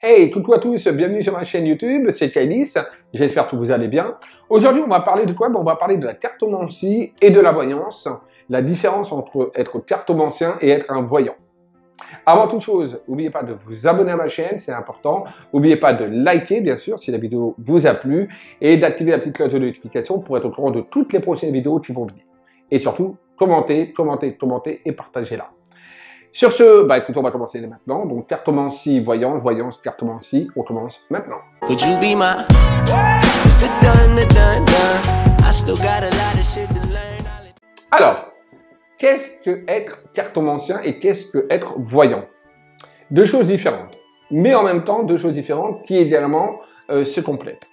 Hey, coucou à tous, bienvenue sur ma chaîne YouTube, c'est Kailis, j'espère que vous allez bien. Aujourd'hui, on va parler de quoi? On va parler de la cartomancie et de la voyance, la différence entre être cartomancien et être un voyant. Avant toute chose, n'oubliez pas de vous abonner à ma chaîne, c'est important. N'oubliez pas de liker, bien sûr, si la vidéo vous a plu, et d'activer la petite cloche de notification pour être au courant de toutes les prochaines vidéos qui vont venir. Et surtout, commentez et partagez-la. Sur ce, écoutez, on va commencer maintenant. Donc, cartomancie, voyance, voyance, cartomancie, on commence maintenant. Alors, qu'est-ce que être cartomancien et qu'est-ce que être voyant? Deux choses différentes, mais en même temps, deux choses différentes qui également se complètent.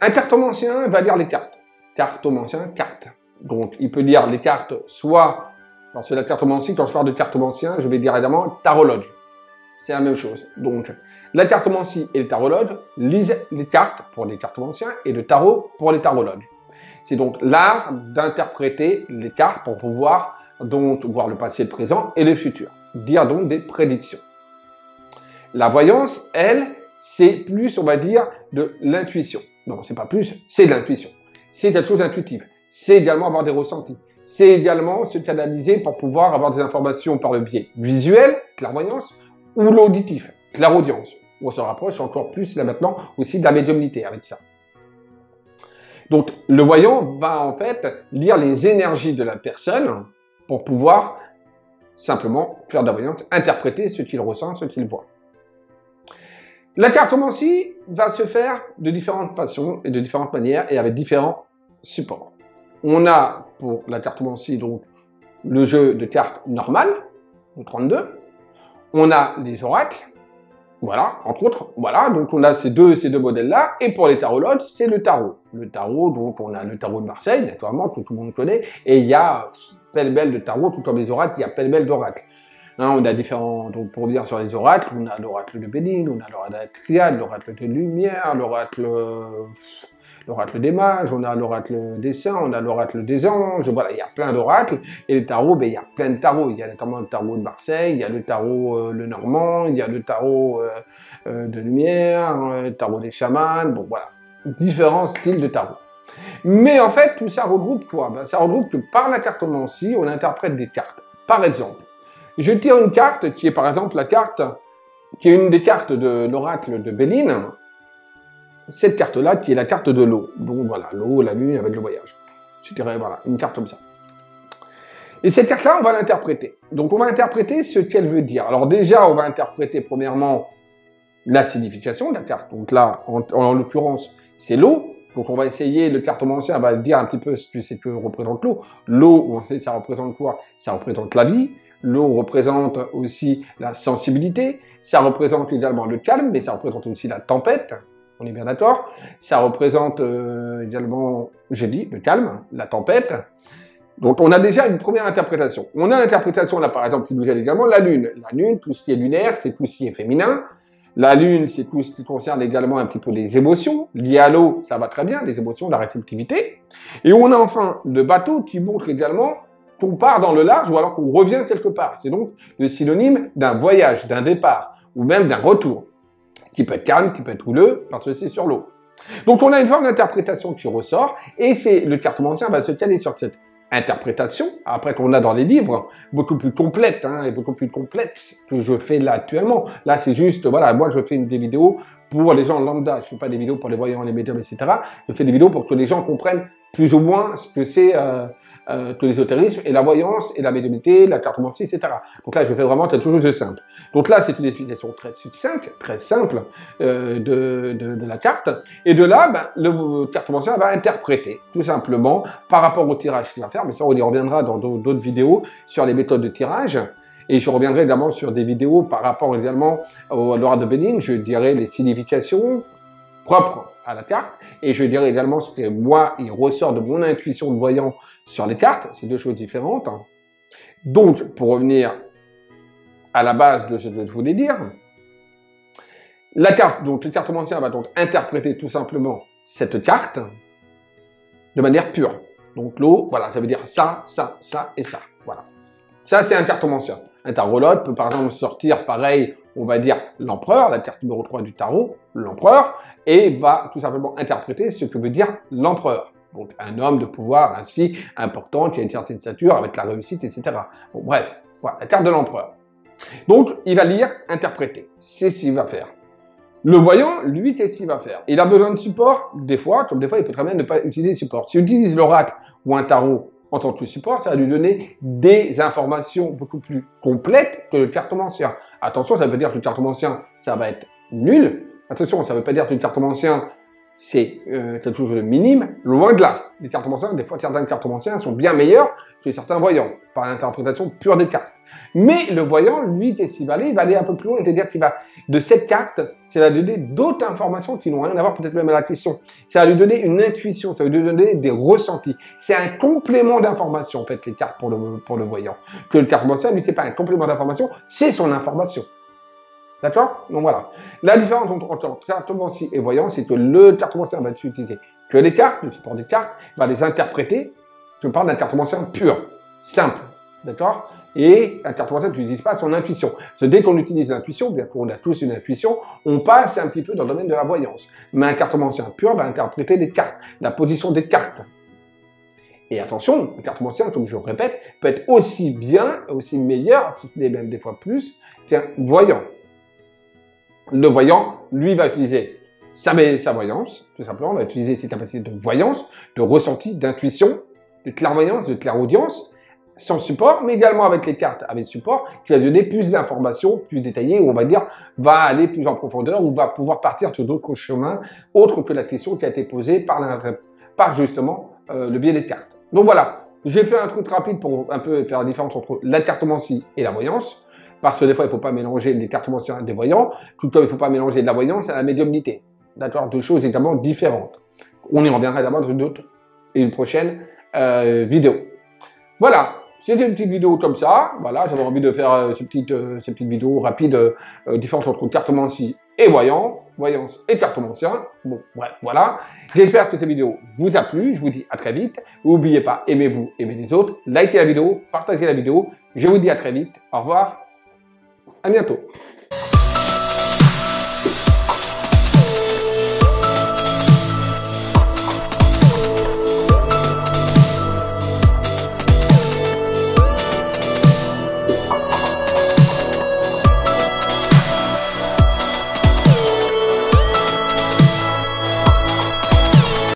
Un cartomancien va lire les cartes. Cartomancien, carte. Donc, il peut lire les cartes soit... Alors, sur la cartomancie, quand je parle de cartomancien, je vais dire évidemment tarologue. C'est la même chose. Donc, la cartomancie et le tarologue lisent les cartes pour les cartomanciens et le tarot pour les tarologues. C'est donc l'art d'interpréter les cartes pour pouvoir donc voir le passé, le présent et le futur. Dire donc des prédictions. La voyance, elle, c'est plus, on va dire, de l'intuition. Non, c'est pas plus, c'est de l'intuition. C'est quelque chose d'intuitif. C'est également avoir des ressentis. C'est également se canaliser pour pouvoir avoir des informations par le biais visuel, clairvoyance, ou l'auditif, clairaudience. On se rapproche encore plus là maintenant aussi de la médiumnité avec ça. Donc le voyant va en fait lire les énergies de la personne pour pouvoir simplement faire de la voyance, interpréter ce qu'il ressent, ce qu'il voit. La cartomancie va se faire de différentes façons et de différentes manières et avec différents supports. On a pour la cartomancie donc le jeu de cartes normal, 32. On a les oracles, voilà, entre autres, voilà, donc on a ces deux modèles-là. Et pour les tarologues, c'est le tarot. Le tarot, donc on a le tarot de Marseille, naturellement, que tout le monde connaît, et il y a pêle-mêle de tarot, tout comme les oracles, il y a pêle-mêle d'oracles. Hein, on a différents, donc pour revenir sur les oracles, on a l'oracle de Béline, on a l'oracle Triade, l'oracle de Lumière, l'oracle des mages, on a l'oracle des saints, on a l'oracle des anges, voilà, il y a plein d'oracles, et le tarot, il y a plein de tarots, il y a notamment le tarot de Marseille, il y a le tarot le normand, il y a le tarot de lumière, le tarot des chamans, bon voilà, différents styles de tarot. Mais en fait, tout ça regroupe quoi? Ça regroupe que par la cartomancie, on interprète des cartes. Par exemple, je tire une carte qui est par exemple la carte, qui est une des cartes de l'oracle de Béline, cette carte-là qui est la carte de l'eau. Donc voilà, l'eau, la lune avec le voyage. Je dirais, voilà, une carte comme ça. Et cette carte-là, on va l'interpréter. Donc on va interpréter ce qu'elle veut dire. Alors déjà, on va interpréter premièrement la signification de la carte. Donc là, en l'occurrence, c'est l'eau. Donc on va essayer, le cartomancien va dire un petit peu ce que représente l'eau. L'eau, on sait, ça représente quoi? Ça représente la vie. L'eau représente aussi la sensibilité. Ça représente également le calme, mais ça représente aussi la tempête. On est bien d'accord. Ça représente également, j'ai dit, le calme, la tempête. Donc on a déjà une première interprétation. On a l'interprétation là par exemple qui nous aide également la lune. La lune, tout ce qui est lunaire, c'est tout ce qui est féminin. La lune, c'est tout ce qui concerne également un petit peu les émotions. Lié à l'eau, ça va très bien, les émotions, la réceptivité. Et on a enfin le bateau qui montre également qu'on part dans le large ou alors qu'on revient quelque part. C'est donc le synonyme d'un voyage, d'un départ ou même d'un retour, qui peut être calme, qui peut être houleux, parce que c'est sur l'eau. Donc on a une forme d'interprétation qui ressort, et c'est le cartomancien va se caler sur cette interprétation, après qu'on a dans les livres, beaucoup plus complète, et beaucoup plus complexe que je fais là actuellement. Là c'est juste, voilà, moi je fais des vidéos pour les gens lambda, je fais pas des vidéos pour les voyants, les médiums, etc. Je fais des vidéos pour que les gens comprennent plus ou moins ce que c'est que l'ésotérisme et la voyance et la médiumnité, la cartomancie, etc. Donc là, je fais vraiment quelque chose de simple. Donc là, c'est une explication très succincte, très simple de la carte. Et de là, le cartomancien va interpréter, tout simplement, par rapport au tirage qu'il va faire. Mais ça, on y reviendra dans d'autres vidéos sur les méthodes de tirage. Et je reviendrai également sur des vidéos par rapport également à l'oracle de Béline. Je dirai les significations propres à la carte. Et je dirai également ce que moi, il ressort de mon intuition de voyant sur les cartes, c'est deux choses différentes. Donc, pour revenir à la base de ce que je voulais dire, la carte, donc le cartomancien va donc interpréter tout simplement cette carte de manière pure. Donc l'eau, voilà, ça veut dire ça, ça et ça. Voilà. Ça, c'est un cartomancien. Un tarologue peut par exemple sortir pareil on va dire l'empereur, la carte numéro 3 du tarot, l'empereur, et va tout simplement interpréter ce que veut dire l'empereur. Donc un homme de pouvoir ainsi important, qui a une certaine stature, avec la réussite, etc. Bon, bref, voilà, la carte de l'empereur. Donc il va lire, interpréter, c'est ce qu'il va faire. Le voyant, lui, qu'est-ce qu'il va faire? Il a besoin de support, des fois, comme des fois, il peut très bien ne pas utiliser support. S'il utilise l'oracle ou un tarot en tant que support, ça va lui donner des informations beaucoup plus complètes que le cartomancien. Attention, ça veut dire que le cartomancien, ça va être nul. Attention, ça ne veut pas dire que le cartomancien, c'est quelque chose de minime. Loin de là. Les cartomanciens, des fois, certains cartomanciens sont bien meilleurs que certains voyants, par l'interprétation pure des cartes. Mais le voyant, lui, qu'est-ce qu'il va aller? Il va aller un peu plus loin, c'est-à-dire qu'il va, de cette carte, ça va lui donner d'autres informations qui n'ont rien à voir peut-être même à la question. Ça va lui donner une intuition, ça va lui donner des ressentis. C'est un complément d'information, en fait, les cartes pour le voyant. Que le cartomancien, lui, c'est pas un complément d'information, c'est son information. D'accord? Donc voilà. La différence entre cartomancie et voyant, c'est que le cartomancien va utiliser que les cartes, le support des cartes, va les interpréter. Je parle d'un cartomancien pur, simple. D'accord? Et un cartomancien n'utilise pas son intuition. Parce que dès qu'on utilise l'intuition, bien qu'on a tous une intuition, on passe un petit peu dans le domaine de la voyance. Mais un cartomancien pur va interpréter les cartes, la position des cartes. Et attention, un cartomancien, comme je le répète, peut être aussi bien, aussi meilleur, si ce n'est même des fois plus, qu'un voyant. Le voyant, lui, va utiliser sa voyance, tout simplement, va utiliser ses capacités de voyance, de ressenti, d'intuition, de clairvoyance, de clairaudience, sans support, mais également avec les cartes avec support, qui va donner plus d'informations, plus détaillées, ou on va dire, va aller plus en profondeur, ou va pouvoir partir sur d'autres chemins, autres que la question qui a été posée par justement le biais des cartes. Donc voilà, j'ai fait un truc rapide pour un peu faire la différence entre la cartomancie et la voyance, parce que des fois, il ne faut pas mélanger les cartomanciens et des voyants, tout comme il ne faut pas mélanger de la voyance à la médiumnité. D'accord? Deux choses également différentes. On y reviendra d'abord dans une prochaine vidéo. Voilà, c'était une petite vidéo comme ça. Voilà, j'avais envie de faire ces petites vidéos rapides, différentes entre cartomancie et voyant, voyance et cartomancien. Bon, bref, voilà. J'espère que cette vidéo vous a plu. Je vous dis à très vite. N'oubliez pas, aimez-vous, aimez les autres. Likez la vidéo, partagez la vidéo. Je vous dis à très vite. Au revoir. À bientôt.